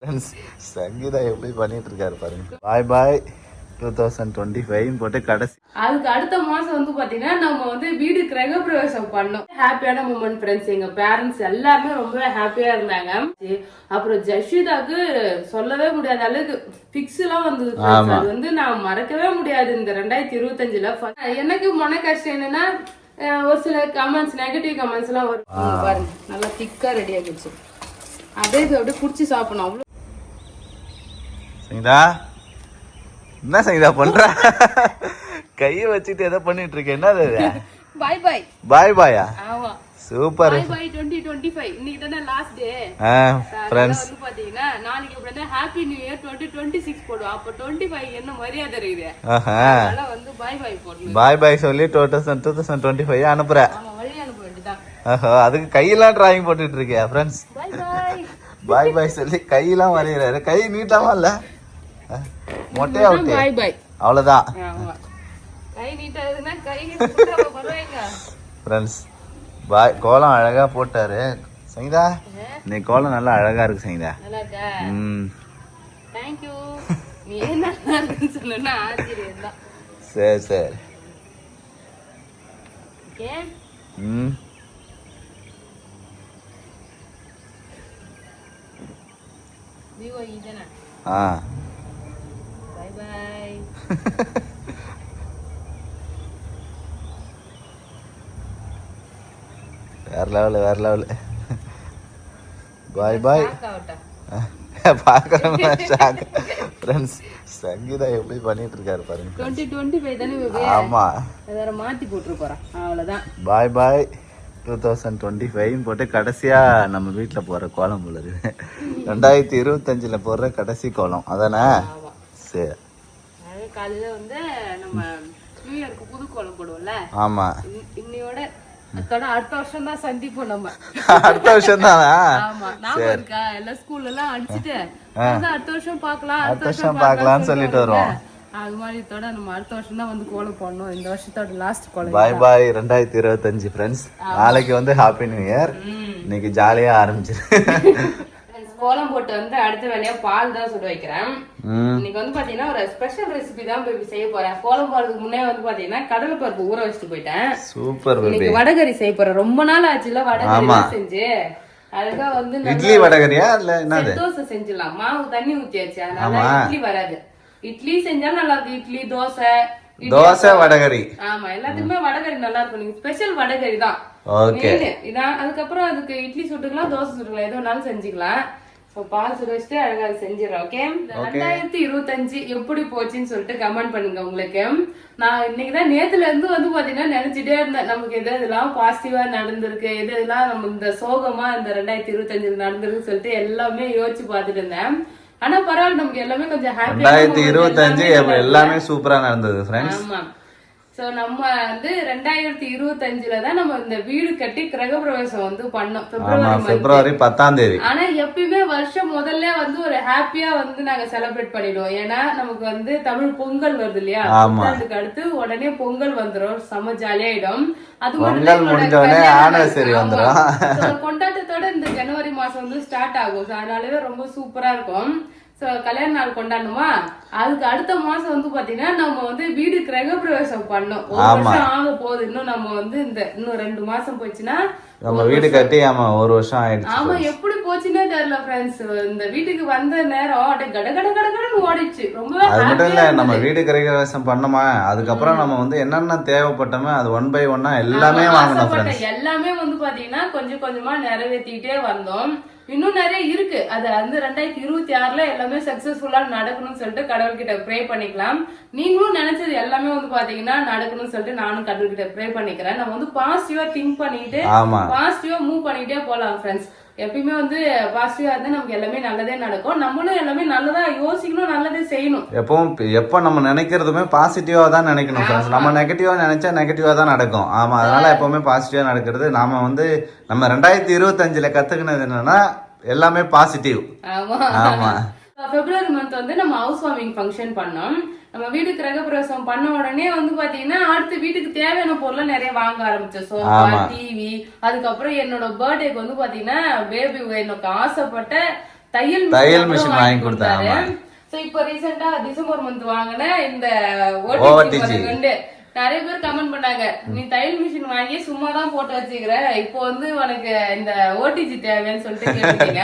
சங்கீதா எப்படி பண்ணிட்டு இருக்காரு பாருங்க. பாய் பாய் 2025 போட்டு கடைசி. அதுக்கு அடுத்த மாசம் வந்து பாத்தீங்கன்னா நம்ம வந்து வீடு கிரகப்பிரவேசம் பண்ணோம். ஹாப்பியான மூமெண்ட் ஃப்ரெண்ட்ஸ். எங்க பேரண்ட்ஸ் எல்லாருமே ரொம்ப ஹாப்பியா இருந்தாங்க. அப்புறம் ஜஷிதாக்கு சொல்லவே முடியாத அளவுக்கு பிக்ஸ் எல்லாம் வந்தது. அது வந்து நான் மறக்கவே முடியாது. இந்த 2025ல எனக்கு மன கஷ்டம் என்னன்னா ஒரு சில கமெண்ட்ஸ், நெகட்டிவ் கமெண்ட்ஸ் எல்லாம் வரும் பாருங்க. நல்லா திக்கா ரெடி ஆகிடுச்சு. அதே இது அப்படியே குடிச்சு சாப்பிடணும். அவ்வளவு சங்கீதா என்ன சங்கீதா பண்ற? கைய வச்சுட்டு ஏதோ பண்ணிட்டு இருக்க. என்னது? பாய் பாய். பாய் பாயா? ஆமா சூப்பர். பாய் பாய் 2025. இன்னைக்கு தான லாஸ்ட் டே. फ्रेंड्स வந்து பாத்தீங்கன்னா நாளைக்கு அப்படியே ஹாப்பி நியூ இயர் 2026 போடுவோம். அப்ப 25 என்ன மரியாதை இருக்குது. அதனால வந்து பாய் பாய் போடுங்க. பாய் பாய் சொல்லி 2025 அனுப்புற. ஆமா வழி அனுப்ப வேண்டியதான். அதுக்கு கையெல்லாம் டிராயிங் போட்டுட்டு இருக்கியா ஃப்ரெண்ட்ஸ்? பாய் பாய். பாய் பாய் சொல்லி கையெல்லாம் வரையறாரு. கை நீட்டாமா இல்ல? மொட்டையா விட்டு பாய் பாய் அவ்வளவுதான். ஆமா கை நீட்டா இருக்குனா கை புட்டா பரவாயில்லைங்க ஃப்ரெண்ட்ஸ். பாய் கோலம் அழகா போட்டாரு சங்கீதா. நீ கோலம் நல்லா அழகா இருக்கு சங்கீதா. நல்லா இருக்கா? Thank you. நீ என்ன நல்லா இருக்குன்னு சொன்னா ஆச்சரியம் தான். சரி சரி. ஓகே. விவோ இதனா? பாய் பாய். வேற லெவல் வேற லெவல். பாய் பாய். பாக்குறவங்க ஷாக். ஃப்ரெண்ட்ஸ் சங்கீதா எப்படி பண்ணிட்டு இருக்காரு பாருங்க. 2025 தானே விவே. ஆமா வேற மாத்தி போட்டு போறேன். அவ்வளவுதான். பாய் பாய் 2025 போட்டு கடைசியா நம்ம வீட்டுல போற கோலம் போல இருக்கு. 2025ல போடுற கடைசி கோலம் அதானே? சரி. காலையில வந்து நம்ம நியூ இயருக்கு புது கோலம் போடுவோம்ல. ஆமா இன்னையோட அடுத்த வருஷம் தான் சந்திப்போம் நம்ம. அடுத்த வருஷம் தானா? ஆமா நான் இருக்கா எல்லா ஸ்கூல்ல எல்லாம் அடிச்சிட்டு அடுத்த வருஷம் பாக்கலாம் அடுத்த வருஷம் பாக்கலாம்னு சொல்லிட்டு வருவோம். அது மாதிரி நம்ம அடுத்த வருஷம் தான் வந்து கோலம் போடணும். இந்த வருஷத்தோட லாஸ்ட் கோலம். பாய் பாய் 2025 ஃப்ரெண்ட்ஸ். நாளைக்கு வந்து ஹாப்பி நியூ இயர். இன்னைக்கு ஜாலியா ஆரம்பிச்சிரு. கோலம் போட்டு வந்து அடுத்த வேலையா பால் தான் சுட வைக்கிறேன். இன்னைக்கு வந்து பாத்தீங்கன்னா ஒரு ஸ்பெஷல் ரெசிபி தான் செய்ய போறேன். கோலம் போறதுக்கு முன்னே வந்து பாத்தீங்கன்னா கடலை பருப்பு ஊற வச்சுட்டு போயிட்டேன். சூப்பர். இன்னைக்கு வடகரி செய்ய போறேன். ரொம்ப நாள் ஆச்சுல வடகரி செஞ்சு. அதுக்கா வந்து இட்லி வடகரியா இல்ல என்னது? தோசை செஞ்சிடலாம். மாவு தண்ணி ஊத்தியாச்சு. அதனால இட்லி வராது. இட்லி செஞ்சா நல்லா இருக்கு. இட்லி தோசை வடகரி. ஆமா எல்லாத்துக்குமே வடகரி நல்லா இருக்கும். நீங்க ஸ்பெஷல் வடகரி தான். ஓகே இதான். அதுக்கப்புறம் அதுக்கு இட்லி சுட்டுக்கலாம், தோசை சுட்டுக்கலாம், எது வேணாலும் செஞ்சுக்கலாம். பால் சுட வச்சுட்டு அழகா செஞ்சிடறோம். ஓகே. 2025 எப்படி போச்சுன்னு சொல்லிட்டு கமெண்ட் பண்ணுங்க. உங்களுக்கு நான் இன்னைக்குதான் நேத்துல இருந்து வந்து பாத்தீங்கன்னா நினைச்சிட்டே இருந்தேன் நமக்கு எது இதெல்லாம் பாசிட்டிவா நடந்திருக்கு, எது இதெல்லாம் நம்ம இந்த சோகமா இந்த 2025 நடந்திருக்கு சொல்லிட்டு எல்லாமே யோசிச்சு பாத்துட்டு இருந்தேன். ஆனா பரவாயில்ல நமக்கு எல்லாமே கொஞ்சம் ஹாப்பியா. 2025 எல்லாமே சூப்பரா நடந்தது ஃப்ரெண்ட்ஸ். ஆமா. சோ நம்ம வந்து 2025ல தான் நம்ம இந்த வீடு கட்டி கிரகப்பிரவேசம் வந்து பண்ணோம். பிப்ரவரி 10ஆம் தேதி. ஆனா எப்பயுமே வருஷம் முதல்ல வந்து ஒரு ஹாப்பியா வந்து நாங்க செலிப்ரேட் பண்ணிடுவோம். ஏன்னா நமக்கு வந்து தமிழ் பொங்கல் வருது இல்லையா? அதுக்கு அடுத்து உடனே பொங்கல் வந்துடும். செம ஜாலியாயிடும். அது கொண்டாட்டத்தோட இந்த ஜனவரி மாசம் வந்து ஸ்டார்ட் ஆகும். அதனாலவே ரொம்ப சூப்பரா இருக்கும். கல்யாண நாள் கொண்டாடணுமா? அதுக்கு அடுத்த மாசம் வந்து பாத்தீங்கன்னா நம்ம வந்து வீடு கிரகப்பிரவேசம் பண்ணோம். ஒரு வருஷம் ஆக போகுது. இன்னும் நம்ம வந்து இன்னும் 2 மாசம் போச்சுன்னா நம்ம வீடு கட்டி. ஆமா ஒரு வருஷம் ஆயிடுச்சு. ஆமா எப்படி போச்சுன்னே தெரியல ஃப்ரெண்ட்ஸ். இந்த வீட்டுக்கு வந்த நேரம் அப்படியே கட கட கடன்னு ஓடிச்சு. ரொம்ப அது மட்டும் இல்ல, நம்ம வீடு கிரகப்பிரவேசம் பண்ணோமா, அதுக்கப்புறம் நம்ம வந்து என்னென்ன தேவைப்பட்டோமோ அது 1 by 1 எல்லாமே வாங்கணும் ஃப்ரெண்ட்ஸ். எல்லாமே வந்து பாத்தீங்கன்னா கொஞ்சம் கொஞ்சமா நிறைவேற்றிட்டே வந்தோம். இன்னும் நிறைய இருக்கு. அது வந்து 2026ல எல்லாமே சக்சஸ்ஃபுல்லா நடக்கணும்னு சொல்லிட்டு கடவுள்கிட்ட ப்ரே பண்ணிக்கலாம். நீங்களும் நினைச்சது எல்லாமே வந்து பாத்தீங்கன்னா நடக்கணும்னு சொல்லிட்டு நானும் கடவுள்கிட்ட ப்ரே பண்ணிக்கிறேன். நம்ம வந்து பாசிட்டிவா திங்க் பண்ணிட்டு பாசிட்டிவா மூவ் பண்ணிட்டே போலாம் ஃப்ரெண்ட்ஸ். எப்பயுமே வந்து பாசிட்டிவா இருந்தா நமக்கு எல்லாமே நல்லதே நடக்கும். நம்மளும் எல்லாமே நல்லதா யோசிக்கணும், நல்லதே செய்யணும். எப்ப நம்ம நினைக்கிறதுமே பாசிட்டிவா தான் நினைக்கணும் ஃப்ரெண்ட்ஸ். நம்ம நெகட்டிவா நினைச்சா நெகட்டிவா தான் நடக்கும். ஆமா அதனால எப்பவுமே பாசிட்டிவா நடக்கிறது. நாம வந்து நம்ம 2025ல கத்துக்கினது என்னன்னா எல்லாமே பாசிட்டிவ். ஆமா பிப்ரவரி மந்த் வந்து நம்ம ஹவுஸ் வார்மிங் ஃபங்க்ஷன் பண்ணோம். நம்ம வீடு கிரகப்பிரவேசம் பண்ண உடனே வந்து பாத்தீங்கன்னா அடுத்து வீட்டுக்கு தேவையான பொருள் நிறைய வாங்க ஆரம்பிச்சோம். Sofa, TV. அதுக்கப்புறம் என்னோட பர்த்டேக்கு வந்து பாத்தீங்கன்னா பேபி எனக்கு ஆசைப்பட்ட தையல் மிஷின் வாங்கி கொடுத்தாரு. சோ இப்போ ரீசெண்டா டிசம்பர் மந்த் வாங்கின இந்த ஓடிஜி வந்து நிறைய பேர் கமெண்ட் பண்ணாங்க, நீ தையல் மிஷின் வாங்கி சும்மா தான் போட்டு வச்சுக்கிற, இப்போ வந்து உனக்கு இந்த ஓடிஜி தேவைன்னு சொல்லிட்டு கேட்டீங்க.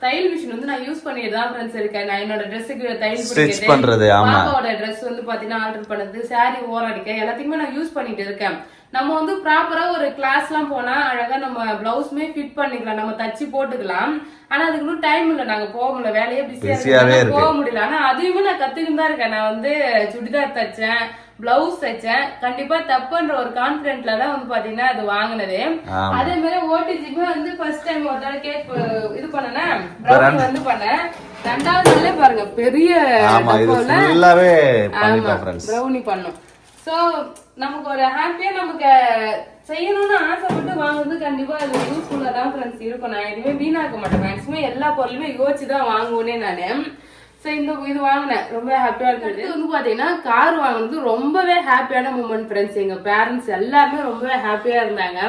தையல் மிஷின் வந்து நான் யூஸ் பண்ணிட்டு தான் ஃப்ரெண்ட்ஸ் இருக்கேன். நான் என்னோட ட்ரெஸ்ஸுக்கு தையல் பிடிக்கிறது, பாப்பாவோட ட்ரெஸ் வந்து பாத்தீங்கன்னா ஆர்டர் பண்ணது, சாரி ஓரடிக்க எல்லாத்தையுமே நான் யூஸ் பண்ணிட்டு இருக்கேன். நம்ம வந்து ப்ராப்பரா ஒரு கிளாஸ் எல்லாம் போனா அழகா நம்ம பிளவுஸ்மே ஃபிட் பண்ணிக்கலாம், நம்ம தச்சு போட்டுக்கலாம். ஆனா அதுக்கு இன்னும் டைம் இல்ல, நாங்க போக முடியல, வேலையே பிஸியா போக முடியல. ஆனா அதையுமே நான் கத்துக்கிட்டு தான் இருக்கேன். நான் வந்து சுடிதார் தச்சேன், பிளவுஸ் தச்சேன். கண்டிப்பா தப்புன்ற ஒரு கான்பிடென்ட்ல தான் வந்து பாத்தீங்கன்னா அது வாங்கினது. அதே மாதிரி ஓடிஜிக்கு வந்து ஃபர்ஸ்ட் டைம் ஒரு தடவை கேக் இது பண்ணேன், ப்ரௌனி வந்து பண்ணேன். ரெண்டாவது நாளே பாருங்க பெரிய ப்ரௌனி பண்ணோம். சோ நமக்கு ஒரு ஹாப்பியா நமக்கு செய்யணும்னு ஆசைப்பட்டு வாங்குறது கண்டிப்பா அது யூஸ்ஃபுல்லா தான் ஃப்ரெண்ட்ஸ் இருக்கும். நான் எதுவுமே வீணாக்க மாட்டேன், மேக்ஸிமம் எல்லா பொருளுமே யோசிச்சுதான் வாங்குவேனே நானு. சோ இந்த இது வாங்கினேன், ரொம்ப ஹாப்பியா இருந்தது. வந்து பாத்தீங்கன்னா கார் வாங்கினது ரொம்பவே ஹாப்பியான மூமெண்ட் ஃப்ரெண்ட்ஸ். எங்க பேரண்ட்ஸ் எல்லாருமே ரொம்பவே ஹாப்பியா இருந்தாங்க.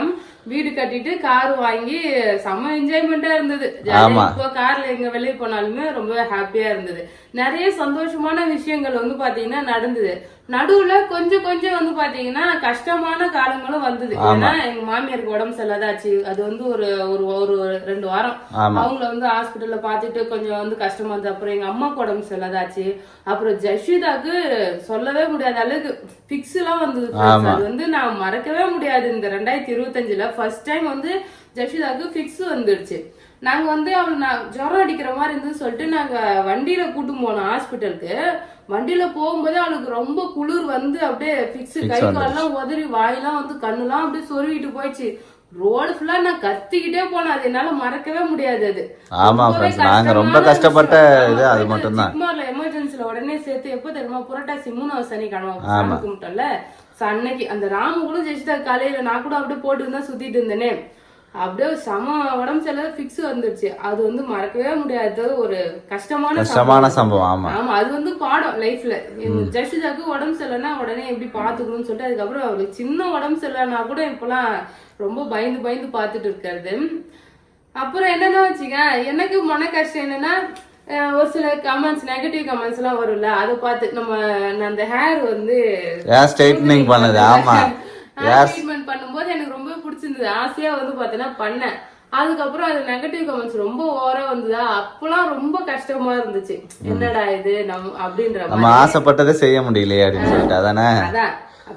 வீடு கட்டிட்டு கார் வாங்கி செம்ம என்ஜாய்மெண்டா இருந்தது. இப்போ கார்ல எங்க வெளியே போனாலுமே ரொம்ப ஹாப்பியா இருந்தது. நிறைய சந்தோஷமான விஷயங்கள் வந்து பாத்தீங்கன்னா நடந்தது. நடுவுல கொஞ்சம் கொஞ்சம் வந்து பாத்தீங்கன்னா கஷ்டமான காலங்களும் வந்தது. ஏன்னா எங்க மாமியாருக்கு உடம்பு சரியில்லாதாச்சு. அது வந்து ஒரு ஒரு 2 வாரம் அவங்கள வந்து ஹாஸ்பிட்டல்ல பாத்துட்டு கொஞ்சம் வந்து கஷ்டமா இருந்தது. அப்புறம் எங்க அம்மாக்கு உடம்பு சரியில்லாதாச்சு. அப்புறம் ஜஷிதாக்கு சொல்லவே முடியாத அளவுக்கு பிக்ஸ் எல்லாம் வந்தது. அது வந்து நான் மறக்கவே முடியாது. இந்த 2025ல ஃபர்ஸ்ட் டைம் வந்து ஜஷிதாக்கு பிக்ஸ் வந்துடுச்சு. நாங்க வந்து அவளை ஜுரம் அடிக்கிற மாதிரி இருந்தது சொல்லிட்டு நாங்க வண்டியில கூட்டு போனோம் ஹாஸ்பிட்டலுக்கு. வண்டியில போகும்போது அவளுக்கு ரொம்ப குளிர் வந்து அப்படியே பிக்ஸ், கை காலெல்லாம் உதறி, வாயெல்லாம் வந்து கண்ணுலாம் அப்படியே சொருவிட்டு போயிடுச்சு. ரோடு ஃபுல்லா நான் கத்திக்கிட்டே போனேன். அது என்னால மறக்கவே முடியாது. அது ரொம்ப கஷ்டப்பட்ட இது. அது மட்டும் தான் எமர்ஜென்சில உடனே சேர்த்து எப்ப தெரியுமா, புரட்டாசி 3வது சனிக்கிழமை கும்பிட்டோம்ல, அன்னைக்கு அந்த ராமு கூட ஜெயிச்சுதா காலையில நான் கூட அப்படியே போட்டு தான் சுத்திட்டு இருந்தேனே, அப்படியே சம உடம்பு சரியில்லை பிக்ஸ் வந்துருச்சு. அது வந்து மறக்கவே முடியாது, ஒரு கஷ்டமான சம்பவம். ஆமா, அது வந்து பாடம் லைஃப்ல. ஜஷிதாக்கு உடம்பு சரியில்லைன்னா உடனே எப்படி பாத்துக்கணும்னு சொல்லிட்டு அதுக்கப்புறம் அவளுக்கு சின்ன உடம்பு சரியில்லைன்னா கூட இப்பெல்லாம் ரொம்ப பயந்து பாத்துட்டு இருக்காது. அப்புறம் என்னன்னா வச்சுக்க, எனக்கு மன கஷ்டம் என்னன்னா, ஒரு சில கமெண்ட்ஸ், நெகட்டிவ் கமெண்ட்ஸ் எல்லாம் வரும்ல, அதை பார்த்து நம்ம அந்த ஹேர் வந்து ஸ்ட்ரைட்னிங் பண்ணது. ஆமா, ட்ரீட்மெண்ட் பண்ணும்போது எனக்கு ரொம்ப பிடிச்சிருந்தது, ஆசையா வந்து பாத்தீங்கன்னா பண்ணேன். அதுக்கப்புறம் அது நெகட்டிவ் கமெண்ட்ஸ் ரொம்ப ஓவரா வந்ததா, அப்பெல்லாம் ரொம்ப கஷ்டமா இருந்துச்சு. என்னடா இது அப்படின்ற நம்ம ஆசைப்பட்டதை செய்ய முடியலையே அப்படின்னு சொல்லிட்டு. அதான்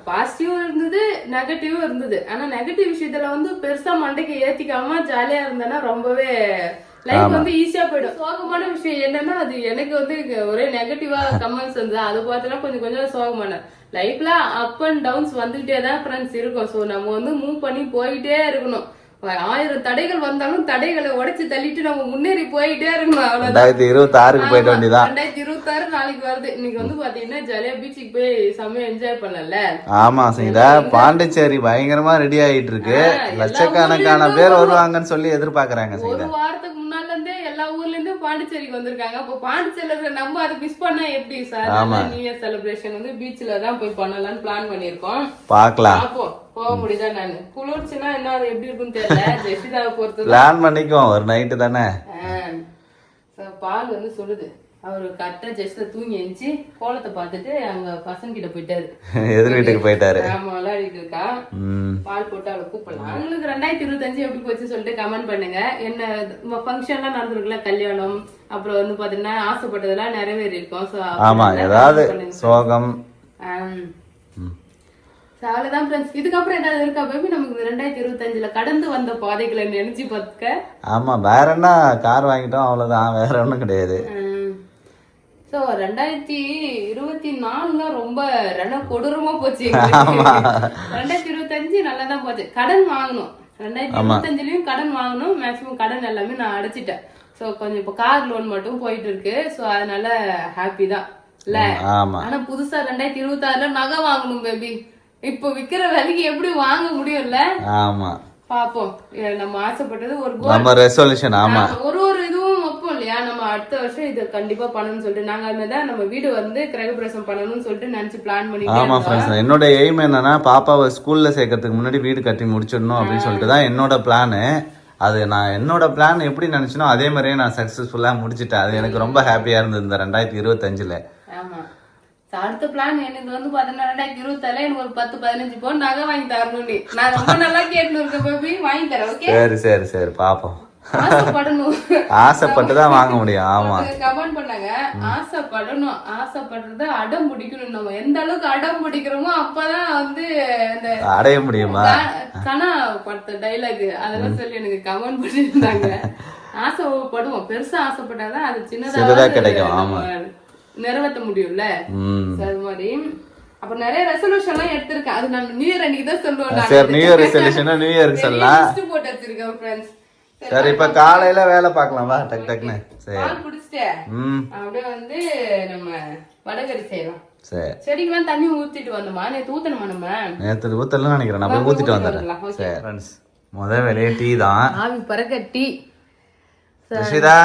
பாசிட்டிவும் இருந்தது, நெகட்டிவும் இருந்தது. ஆனா நெகட்டிவ் விஷயத்துல வந்து பெருசா மண்டைக்கு ஏத்திக்காம ஜாலியா இருந்தேன்னா ரொம்பவே லைஃப் வந்து ஈஸியா போயிடும். சோகமான விஷயம் என்னன்னா, அது எனக்கு வந்து ஒரே நெகட்டிவா கமெண்ட்ஸ் வந்து அதை பார்த்தா கொஞ்சம் சோகமான லைஃப்ல அப் அண்ட் டவுன்ஸ் வந்துகிட்டே தான் ஃப்ரெண்ட்ஸ் இருக்கும். சோ நம்ம வந்து மூவ் பண்ணி போயிட்டே இருக்கணும். 1000 தடைகள் வந்தாலும் தடைகளை உடைச்சு தள்ளிட்டு நம்ம முன்னேறி போயிட்டே இருக்கணும். 2026 போயிட்டு வேண்டியதான். 2026 நாளைக்கு வருது. இன்னைக்கு வந்து பாத்தீங்கன்னா ஜாலியா பீச்சுக்கு போய் செம்மையா என்ஜாய் பண்ணல. ஆமா சங்கீதா, பாண்டிச்சேரி பயங்கரமா ரெடி ஆயிட்டு இருக்கு. லட்சக்கணக்கான பேர் வருவாங்கன்னு சொல்லி எதிர்பார்க்கறாங்க. ஒரு வாரத்துக்கு முன்னால இருந்தே எல்லா ஊர்ல இருந்து பாண்டிச்சேரிக்கு வந்திருக்காங்க. அப்ப பாண்டிச்சேரியில நம்ம அதை மிஸ் பண்ணா எப்படி சார்? நியூ இயர் செலிப்ரேஷன் வந்து பீச்ல தான் போய் பண்ணலாம்னு பிளான் பண்ணிருக்கோம். பாக்கலாம், போக முடியுதா? நான் குளிர்ச்சுன்னா என்ன எப்படி இருக்குன்னு தெரியல. ஜெஷிதாவை பொறுத்து பிளான் பண்ணிக்குவோம், ஒரு நைட்டு தானே. பால் வந்து சொல்லுது, அவரு கரெக்டா ஜெஷிதா தூங்கி எழுந்துச்சு கோலத்தை பார்த்துட்டு அங்க பசங்க கிட்ட போயிட்டாரு, எதிர் வீட்டுக்கு போயிட்டாரு. ஆமா, விளையாடிட்டு இருக்கா. பால் போட்டு அவளை கூப்பிடலாம். உங்களுக்கு 2025 எப்படி போச்சு சொல்லிட்டு கமெண்ட் பண்ணுங்க. என்ன ஃபங்க்ஷன்லாம் நடந்திருக்குல்ல, கல்யாணம், அப்புறம் வந்து பாத்தீங்கன்னா ஆசைப்பட்டதெல்லாம் நிறைவேறி இருக்கும். ஆமா, ஏதாவது சோகம். அவ்வளவுதான் ஃப்ரெண்ட்ஸ். இதுக்கப்புறம் ஏதாவது இருக்கா பேபி நமக்கு 2025ல கடந்து வந்த பாதைகளை நினைச்சு பார்த்துக்க? ஆமா, வேற என்ன, கார் வாங்கிட்டோம் அவ்வளவுதான், வேற ஒண்ணும் கிடையாது. சோ 2024 ரொம்ப கொடூரமா போச்சு. 2025 நல்லா தான் போச்சு. கடன் வாங்கணும், 2025லயும் கடன் வாங்கணும். மேக்சிமம் கடன் எல்லாமே நான் அடைச்சிட்டேன். சோ கொஞ்சம் இப்ப கார் லோன் மட்டும் போயிட்டு இருக்கு. சோ அதனால ஹாப்பி தான் இல்ல. ஆனா புதுசா 2026ல நகை வாங்கணும் பேபி. இப்போ விக்கிற விலைக்கு எப்படி வாங்க முடியும்ல? ஆமா, பாப்போம். நம்ம ஆசைப்பட்டது ஒரு நம்ம ரெசல்யூஷன். ஆமா, ஒரு இதுவும் வைப்போம் இல்லையா, நம்ம அடுத்த வருஷம் இது கண்டிப்பா பண்ணணும்னு சொல்லிட்டு நாங்க அதுதான் நம்ம வீடு வந்து கிரகப்பிரவேசம் பண்ணணும்னு சொல்லிட்டு நினைச்சு பிளான் பண்ணி. ஆமா ஃப்ரெண்ட்ஸ், என்னோட எய்ம் என்னன்னா பாப்பாவை ஸ்கூல்ல சேர்க்கறதுக்கு முன்னாடி வீடு கட்டி முடிச்சிடணும் அப்படின்னு சொல்லிட்டு தான் என்னோட பிளானு. அது நான் என்னோட பிளான் எப்படி நினைச்சனோ அதே மாதிரியே நான் சக்சஸ்ஃபுல்லா முடிச்சிட்டேன். அது எனக்கு ரொம்ப ஹாப்பியா இருந்தது இந்த 2025ல. ஆமா. அடுத்த பிளான் எனக்கு வந்து 2027 எனக்கு ஒரு 10-15 பவுன் நகை வாங்கி தரணும். நான் ரொம்ப நல்லா கேட்டு இருக்க பேபி, வாங்கி தரேன். ஓகே, சரி சரி சரி பாப்போம். ஆசைப்படணும், ஆசைப்பட்டுதான் வாங்க முடியும். ஆமா, கமெண்ட் பண்ணாங்க. ஆசைப்படணும், ஆசைப்படுறது அடம் பிடிக்கணும். நம்ம எந்த அளவுக்கு அடம் பிடிக்கிறோமோ அப்பதான் வந்து அந்த அடைய முடியுமா கனா படுத்த டைலாக் அதெல்லாம் சொல்லி எனக்கு கமெண்ட் பண்ணிருந்தாங்க. ஆசைப்படுவோம், பெருசா ஆசைப்பட்டாதான் அது சின்னதா கிடைக்கும். ஆமா, நிறைவேற்ற முடியும்ல. அது மாதிரி அப்ப நிறைய ரெசல்யூஷன் எல்லாம் எடுத்திருக்கேன். அது நான் நியூ இயர் அன்னைக்கு தான் சொல்லுவேன். சரி, நியூ இயர் ரெசல்யூஷன் நியூ இயருக்கு சொல்லலாம். லிஸ்ட் போட்டு வச்சிருக்கேன் ஃப்ரெண்ட்ஸ். சரி, இப்ப காலையில வேலை பார்க்கலாமா? டக் டக்னு. சரி, பால் குடிச்சிட்டு அப்படியே வந்து நம்ம வடகறி செய்யலாம். சரி, செடிக்கெல்லாம் தண்ணி ஊத்திட்டு வந்தோமா? நேத்து ஊத்தணுமா? நம்ம நேத்து ஊத்தலாம் நினைக்கிறேன். நான் போய் ஊத்திட்டு வந்துடுறேன். சரி ஃப்ரெண்ட்ஸ், முத வேலையே டீ தான். ஆவி பறக்க டீ. ஜெஷிதா,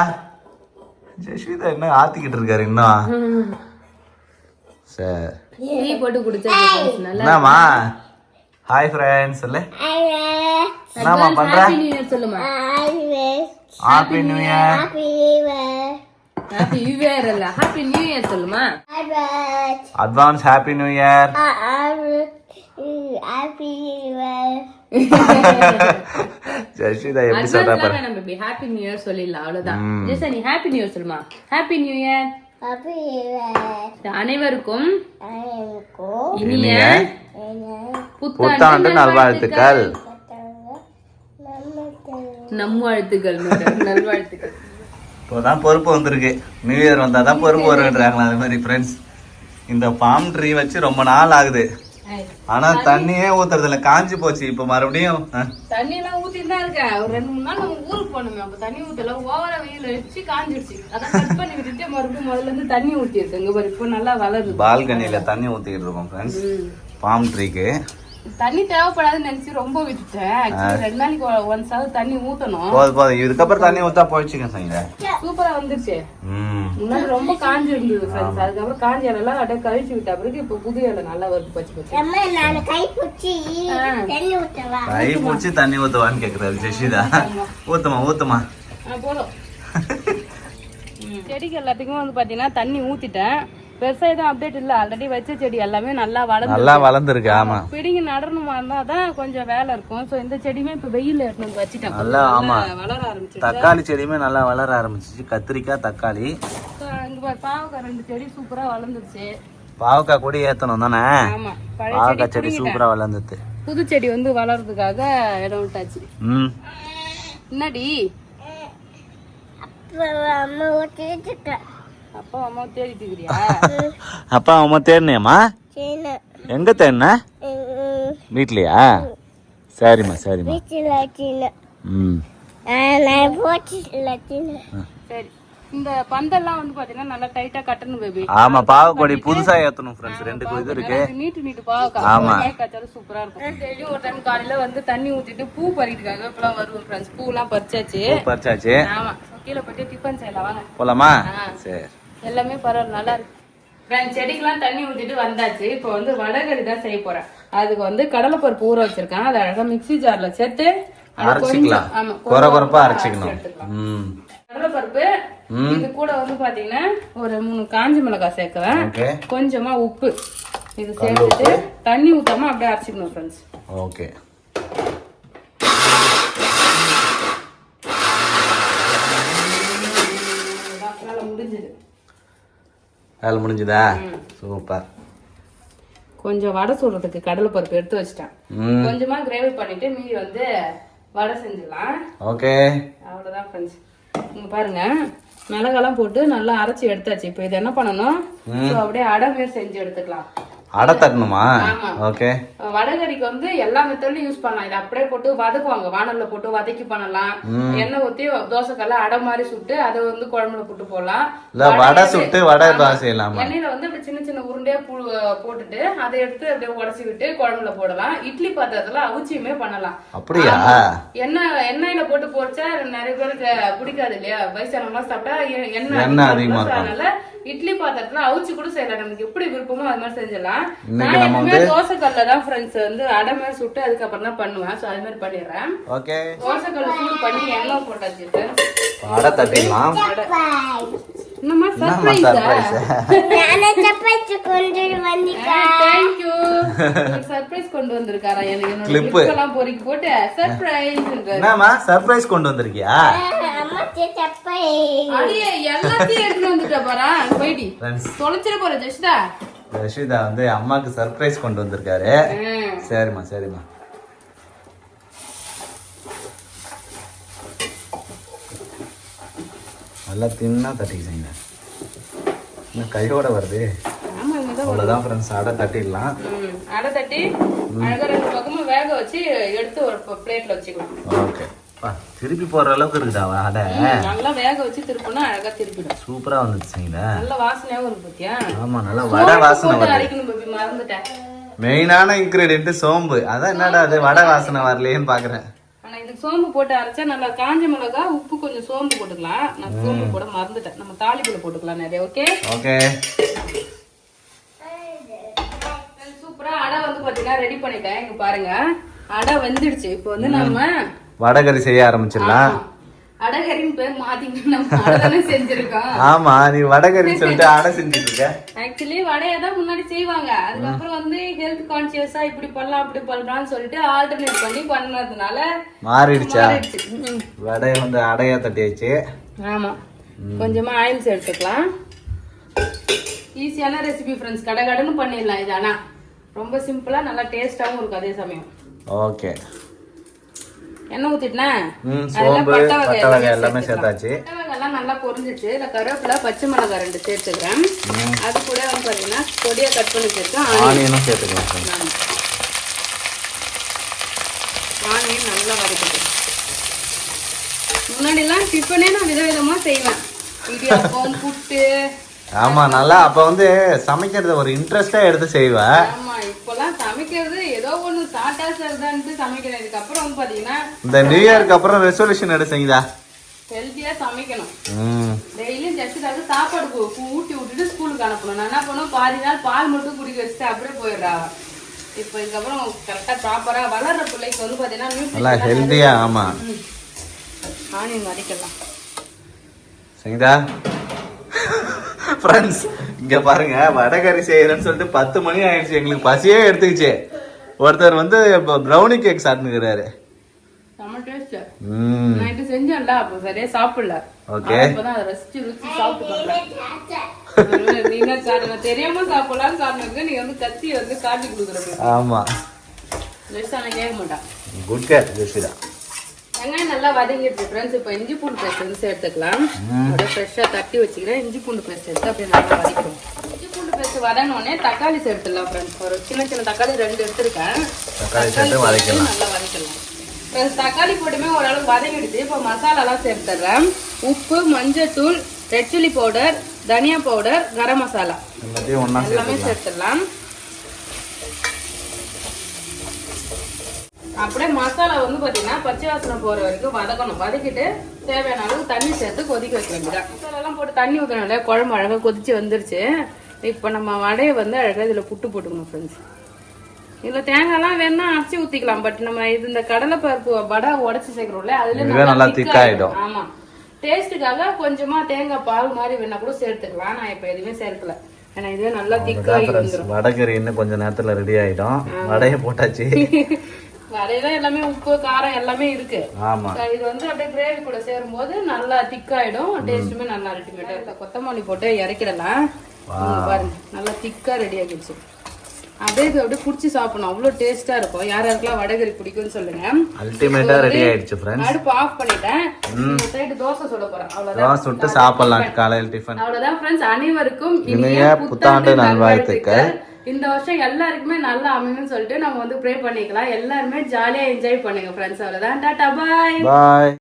ஜெஷிதா என்ன ஆத்திக்கிட்டு இருக்காரு இன்னும்? சரி, டீ போட்டு குடிச்சா நல்லா. என்னம்மா? ஹாய் ஃப்ரெண்ட்ஸ் சொல்லு. என்னம்மா பண்ற? ஹாப்பி நியூ இயர் சொல்லுமா. Happy new year. Happy new year இல்ல, ஹாப்பி நியூ இயர் சொல்லுமா. Advance happy new year. Jeshitha எப்படி சொல்றா பாரு. நம்ம இப்படி ஹாப்பி நியூ இயர் சொல்லிடலாம், அவ்வளவுதான். ஜெஷா நீ ஹாப்பி நியூ இயர் சொல்லுமா. Happy new year. அனைவருக்கும் இனிய புத்தாண்டு நல்வாழ்த்துக்கள். நல்வாழ்த்துக்கள், நல்வாழ்த்துக்கள். இப்போதான் பொறுப்பு வந்திருக்கு. நியூ இயர் வந்தாதான் பொறுப்பு வருன்றாங்களா? அது மாதிரி ஃப்ரெண்ட்ஸ், இந்த பாம் ட்ரீ வச்சு ரொம்ப நாள் ஆகுது. ஆனா தண்ணியே ஊத்துறது இல்ல, காஞ்சி போச்சு. இப்ப மறுபடியும் தண்ணி எல்லாம் ஊத்திட்டு தான் இருக்கேன். ஒரு 2-3 நாள் நம்ம ஊருக்கு போனோமே, அப்ப தண்ணி ஊத்தல, ஓவரா வெயில் வச்சு காஞ்சிடுச்சு. அதான் கட் பண்ணி விட்டுட்டு மறுபடியும் முதல்ல இருந்து தண்ணி ஊத்தி இருக்கு. இங்க பாரு, இப்போ நல்லா வளருது. பால்கனில தண்ணி ஊத்திக்கிட்டு இருக்கோம் ஃப்ரெண்ட்ஸ் பாம் ட்ரீக்கு. தண்ணி தேவைப்படாதுன்னு நினைச்சு ரொம்ப விட்டுட்டேன். ஆக்சுவலி 2 நாளைக்கு ஒன்ஸ் ஆகுது தண்ணி ஊத்தணும். போதும், இதுக்கப்புறம் தண்ணி ஊத்தா போயிடுச்சுங்க சைங்க. சூப்பரா வந்துருச்சு. முன்னாடி ரொம்ப காஞ்சி இருந்தது ஃப்ரெண்ட்ஸ். அதுக்கப்புறம் காஞ்ச இலைலாம் அப்படியே கழிச்சு விட்ட பிறகு இப்ப புது இலை நல்லா வருது. பச்சை பச்சை கை பிடிச்சி தண்ணி ஊத்துவான்னு கேக்குறாரு ஜெஷிதா. ஊத்துமா ஊத்துமா போதும். செடிக்கு எல்லாத்துக்குமே வந்து பாத்தீங்கன்னா தண்ணி ஊத்திட்டேன். பெருசா எதுவும் அப்டேட் இல்ல. ஆல்ரெடி வச்ச செடி எல்லாமே நல்லா வளர்ந்துருக்கு. ஆமா, பிடிங்க நடணுமா இருந்தாதான் கொஞ்சம் வேலை இருக்கும். சோ இந்த செடியுமே இப்ப வெயில்ல எடுத்து வச்சுட்டேன். நல்லா ஆமா வளர ஆரம்பிச்சு. தக்காளி செடியுமே நல்லா வளர ஆரம்பிச்சிச்சு. கத்திரிக்காய், தக்காளி, பாவக்காய் 2 செடி சூப்பரா வளர்ந்துருச்சு. பாவக்காய் கூட ஏத்தணும் தானே? ஆமா, பாவக்காய் செடி சூப்பரா வளர்ந்துச்சு. புது செடி வந்து வளர்றதுக்காக இடம் விட்டாச்சு. என்னடி அப்பா அம்மா தேடிட்டு இருக்கிறியா? அப்பா அம்மா தேடினியாமா? எங்க தேடின? வீட்லயா? சரிம்மா சரிம்மா. சரி, இந்த பந்தெல்லாம் வந்து பாத்தீங்கன்னா நல்லா டைட்டா கட்டணும் பேபி. ஆமா, பாவக்கொடி புதுசா ஏத்தணும் ஃப்ரெண்ட்ஸ். 2 இது இருக்கு. நீட்டு பாவக்காய். ஆமா, காய்ச்சாலும் சூப்பரா இருக்கும். டெய்லி ஒரு டைம் காலையில வந்து தண்ணி ஊத்திட்டு பூ பறிக்கிறதுக்காக இப்பலாம் வருவோம் ஃப்ரெண்ட்ஸ். பூ எல்லாம் பறிச்சாச்சு. ஆமா, கீழே போயிட்டு டிஃபன் செய்யலாம் வாங்க. போலாமா? சரி, எல்லாமே பரவாயில்ல, நல்லா இருக்கு. செடிக்கெல்லாம் தண்ணி ஊத்திட்டு வந்தாச்சு. இப்போ வந்து வடகறி தான் செய்ய போறேன். அதுக்கு வந்து கடலைப்பருப்பு ஊற வச்சிருக்கேன். அதை அழகா மிக்ஸி ஜார்ல சேர்த்து அரைச்சிக்கலாம். கொரகொரப்பா அரைச்சிக்கணும். கடலைப்பருப்பு இது கூட வந்து பாத்தீங்கன்னா ஒரு 3 காஞ்ச மிளகாய் சேர்க்கிறேன். கொஞ்சமா உப்பு இது சேர்த்துட்டு தண்ணி ஊத்தாம அப்படியே அரைச்சிக்கணும் ஃப்ரெண்ட்ஸ். ஓகே, வேலை முடிஞ்சுதா? சூப்பர். கொஞ்சம் வடை சொல்றதுக்கு கடலை பருப்பு எடுத்து வச்சிட்டேன். கொஞ்சமா கிரேவி பண்ணிட்டு மீதி வந்து வடை செஞ்சிடலாம். ஓகே, அவ்வளவுதான் ஃப்ரெண்ட்ஸ். இங்க பாருங்க, மிளகாலாம் போட்டு நல்லா அரைச்சி எடுத்தாச்சு. இப்போ இது என்ன பண்ணணும், அப்படியே அடை மாதிரி செஞ்சு எடுத்துக்கலாம். அடை தட்டணுமா? ஓகே. வடகறிக்கு வந்து எல்லா மெத்தட்லயும் யூஸ் பண்ணலாம். இதை அப்படியே போட்டு வதக்குவாங்க, வானல்ல போட்டு வதக்கி பண்ணலாம். எண்ணெய் ஊத்தி தோசைக்கல்ல அடை மாதிரி சுட்டு அதை வந்து குழம்புல போட்டு போடலாம். வடை சுட்டு வடை செய்யலாம். எண்ணெயில வந்து அப்படி சின்ன சின்ன உருண்டையா போட்டுட்டு அதை எடுத்து அப்படியே உடச்சி விட்டு குழம்புல போடலாம். இட்லி பாத்திரத்துல அவிச்சியுமே பண்ணலாம். அப்படியா? எண்ணெயில போட்டு பொரிச்சா நிறைய பேருக்கு பிடிக்காது இல்லையா? வயசானவங்க சாப்பிட்டா எண்ணெய் அதிகமா, அதனால இட்லி பாத்திரத்துல அவிச்சு கூட செய்யலாம், நமக்கு எப்படி விருப்பமோ அது மாதிரி செஞ்சிடலாம். இன்னைக்கு நான் நம்ம எப்பவுமே தோசை கல்ல தான் ஃப்ரெண்ட்ஸ் வந்து அடை மாதிரி சுட்டு அதுக்கப்புறம் தான் பண்ணுவேன். சோ அது மாதிரி பண்ணிடுறேன். ஓகே, தோசை கல்ல சூடு பண்ணி எண்ணெய் போட்டாச்சு friends. அடை தட்டிடலாம். என்னம்மா சர்ப்ரைஸ்? நானே சர்ப்ரைஸ் கொண்டு வந்திருக்கேன். Thank you. சர்ப்ரைஸ் கொண்டு வந்திருக்காரா? எனக்கு என்னோட கிளிப் எல்லாம் பொறுக்கி போட்டு சர்ப்ரைஸ்ன்றாரு. என்னம்மா சர்ப்ரைஸ் கொண்டு வந்திருக்கியா? அம்மா சர்ப்ரைஸ். அடியே எல்லாத்தையும் எடுத்து வந்துட்ட பாரா. போய்டி. தொலைச்சிர போற ஜெஷ்டா. ஜெஷிதா வந்து அம்மாக்கு சர்ப்ரைஸ் கொண்டு வந்திருக்காரு. சரிம்மா சரிம்மா. நல்லா தின்னா தட்டிக்கிங்க. இன்னும் கையோட வருது. அவ்வளோதான் ஃப்ரெண்ட்ஸ், அடை தட்டிடலாம். அடை தட்டி அழகா 2 பக்கமும் வேக வச்சு எடுத்து ஒரு பிளேட்ல வச்சுக்கலாம். ஓகே, திருப்பி போற அளவுக்கு இருக்குதா அடை? நல்லா வேக வச்சு திருப்பினா அழகா திருப்பிடும். சூப்பரா வந்துச்சுங்க. நல்ல வாசனையாவும் இருக்கு பாத்தியா? ஆமா, நல்லா வடை வாசனை வருது. அரைக்கணும் பாபி, மறந்துட்டேன். மெயினான இன்கிரிடியன்ட் சோம்பு. அதான் என்னடா அது வடை வாசனை வரலையேன்னு பாக்குறேன். ஆனா இது சோம்பு போட்டு அரைச்சா நல்லா. காஞ்ச மிளகா, உப்பு, கொஞ்சம் சோம்பு போட்டுக்கலாம். நான் சோம்பு போட மறந்துட்டேன். நம்ம தாளிப்புல போட்டுக்கலாம் நிறைய. ஓகே ஓகே, சூப்பரா அடை வந்து பாத்தீங்கன்னா ரெடி பண்ணிட்டேன். இங்க பாருங்க, அடை வெந்துடுச்சு. இப்போ வந்து நம்ம வடகறி செய்ய ஆரம்பிச்சிடலாம். அடகரின்னு பேர் மாத்திக்கிட்டு நம்ம அடை செஞ்சிருக்கோம். ஆமா, நீ வடகறி சொல்லிட்டு அடை செஞ்சுட்டு இருக்க. ஆக்சுவலி வடையை தான் முன்னாடி செய்வாங்க. அதுக்கப்புறம் வந்து ஹெல்த் கான்சியஸா இப்படி பண்ணலாம் அப்படி பண்ணலாம்னு சொல்லிட்டு ஆல்டர்னேட் பண்ணி பண்ணதுனால மாறிடுச்சா? ம். வடையை வந்து அடையா தட்டியாச்சு. ஆமா, கொஞ்சமா ஆயில்ஸ் எடுத்துக்கலாம். ஈஸியான ரெசிபி ஃப்ரெண்ட்ஸ், கடகடன்னு பண்ணிடலாம். இது ஆனா ரொம்ப சிம்பிளா நல்லா டேஸ்டாவும் இருக்கும் அதே சமயம். ஓகே, எண்ணெய் ஊத்திட்டேன். சோம்பு பட்டை வகை எல்லாமே சேர்த்தாச்சு. பட்டை வகை எல்லாம் நல்லா பொரிஞ்சிச்சு. இந்த கருவேப்பிலை, பச்சை மிளகாய் 2 சேர்த்துக்கிறேன். அது கூட வந்து பாத்தீங்கன்னா பொடியா கட் பண்ணி சேர்த்தேன். ஆனியனும் சேர்த்துக்கலாம். ஆனியன் நல்லா வதக்கிட்டேன். முன்னாடி எல்லாம் டிஃபனே நான் விதவிதமா செய்வேன். இடியாப்பம், புட்டு. ஆமா, நல்லா அப்ப வந்து சமைக்கிறத ஒரு இன்ட்ரெஸ்டா எடுத்து செய்வேன். ஆமா, இப்பெல்லாம் சமைக்கிறது ஏதோ ஒண்ணு சாட்டா சரிதான்ட்டு சமைக்கிறேன். இதுக்கப்புறம் வந்து பாத்தீங்கன்னா இந்த நியூ இயருக்கு அப்புறம் ரெசல்யூஷன் எடுத்தீங்களா? ஹெல்த்தியா சமைக்கணும். டெய்லியும் ஜஸ்ட் சாப்பாடு ஊட்டி விட்டுட்டு ஸ்கூலுக்கு அனுப்பணும். நான் என்ன பண்ணுவேன், பாதி நாள் பால் மட்டும் குடிக்க வச்சுட்டு அப்படியே போயிடுறா. இப்போ இதுக்கப்புறம் கரெக்டா ப்ராப்பரா வளர்ற பிள்ளைக்கு வந்து பாத்தீங்கன்னா நல்லா ஹெல்த்தியா. ஆமா, ஆனியன் வதக்கலாம். சரிதா ஃப்ரெண்ட்ஸ், இங்க பாருங்க, வடகறி செய்யறேன்னு சொல்லிட்டு 10 மணி ஆயிடுச்சு. எங்களுக்கு பசியே எடுத்துக்கிச்சு. ஒருத்தர் வந்து ப்ரௌனி கேக் சாப்பிட்டுக்கிறாரு. செம்ம டேஸ்ட். நான் இது செஞ்சேன்ல, அப்போ சரியா சாப்பிடல. ஓகே, அப்பதான் அதை ரசிச்சு ருசி சாப்பிட்டு பாக்குறேன். நீங்க சாப்பிட தெரியாம சாப்பிடலாம்னு சாப்பிடுறது. நீங்க வந்து கத்தி வந்து காட்டி கொடுக்குறது. ஆமா, ஜெஸ்ட் ஆனா கேட்க மாட்டான். குட் கேட் ஜெசிதா. வெங்காயம் நல்லா வதங்கிடுச்சு ஃப்ரெண்ட்ஸ். இப்போ இஞ்சி பூண்டு பேஸ்ட் வந்து சேர்த்துக்கலாம். அப்படியே ஃப்ரெஷ்ஷாக தட்டி வச்சுக்கிறேன். இஞ்சி பூண்டு பேஸ்ட் எடுத்து அப்படியே நல்லா வதக்கிடும். இஞ்சி பூண்டு பேஸ்ட் வதங்கினோடனே தக்காளி சேர்த்துடலாம் ஃப்ரெண்ட்ஸ். ஒரு சின்ன சின்ன தக்காளி 2 எடுத்துருக்கேன். தக்காளி சேர்த்து வதக்கலாம். நல்லா வதக்கலாம் ஃப்ரெண்ட்ஸ். தக்காளி போட்டுமே ஓரளவுக்கு வதங்கிடுச்சு. இப்போ மசாலாலாம் சேர்த்துடுறேன். உப்பு, மஞ்சத்தூள், ரெட் சில்லி பவுடர், தனியா பவுடர், கரம் மசாலா எல்லாமே சேர்த்துடலாம். அப்படியே மசாலா வந்து பாத்தீங்கன்னா பச்சை வாசனை போற வரைக்கும் வதக்கணும். வதக்கிட்டு தேவையான அளவு தண்ணி சேர்த்து கொதிக்க வைக்க வேண்டியதான். மசாலா எல்லாம் போட்டு தண்ணி ஊற்றினால குழம்பு அழகா கொதிச்சு வந்துருச்சு. இப்போ நம்ம வடையை வந்து அழகா இதுல புட்டு போட்டுக்கணும் ஃப்ரெண்ட்ஸ். இதுல தேங்காய்லாம் வேணா அரைச்சி ஊத்திக்கலாம். பட் நம்ம இது இந்த கடலை பருப்பு வடை உடச்சி சேர்க்கிறோம்ல, அதுல நல்லா திக்காயிடும். ஆமா, டேஸ்ட்டுக்காக கொஞ்சமா தேங்காய் பால் மாதிரி வேணா கூட சேர்த்துக்கலாம். நான் இப்ப எதுவுமே சேர்க்கல. ஏன்னா இதுவே நல்லா திக்காகி வந்துடும். வடகறி இன்னும் கொஞ்சம் நேரத்துல ரெடி ஆயிடும். வடையை போட்டாச்சு. வடையில எல்லாமே உப்பு, காரம் எல்லாமே இருக்கு. ஆமா, இது வந்து அப்படியே கிரேவி கூட சேரும் போது நல்லா திக்காயிடும். டேஸ்ட்டுமே நல்லா அல்டிமேட்டா இருக்கு. கொத்தமல்லி போட்டு இறக்கிடலாம். பாருங்க, நல்லா திக்கா ரெடி ஆகிடுச்சு. அப்படியே இது அப்படியே குடிச்சு சாப்பிடணும். அவ்வளவு டேஸ்டா இருக்கும். யாருக்கெல்லாம் வடகறி பிடிக்கும்னு சொல்லுங்க. அல்டிமேட்டா ரெடி ஆயிடுச்சு ஃப்ரெண்ட்ஸ். அடுப்பு ஆஃப் பண்ணிட்டேன். இந்த சைடு தோசை சுட போறேன். அவ்வளவுதான். தோசை சுட்டு சாப்பிடலாம் காலையில டிஃபன். அவ்வளவுதான் ஃப்ரெண்ட்ஸ். அனைவருக்கும் இனிய புத்தாண்டு நல்வாழ்த்துக்கள். இந்த வருஷம் எல்லாருக்குமே நல்லா அமையும்னு சொல்லிட்டு நம்ம வந்து ப்ரே பண்ணிக்கலாம். எல்லாருமே ஜாலியா என்ஜாய் பண்ணுங்க ஃப்ரெண்ட்ஸ். அவ்வளவுதான். டாடா, பாய் பாய்.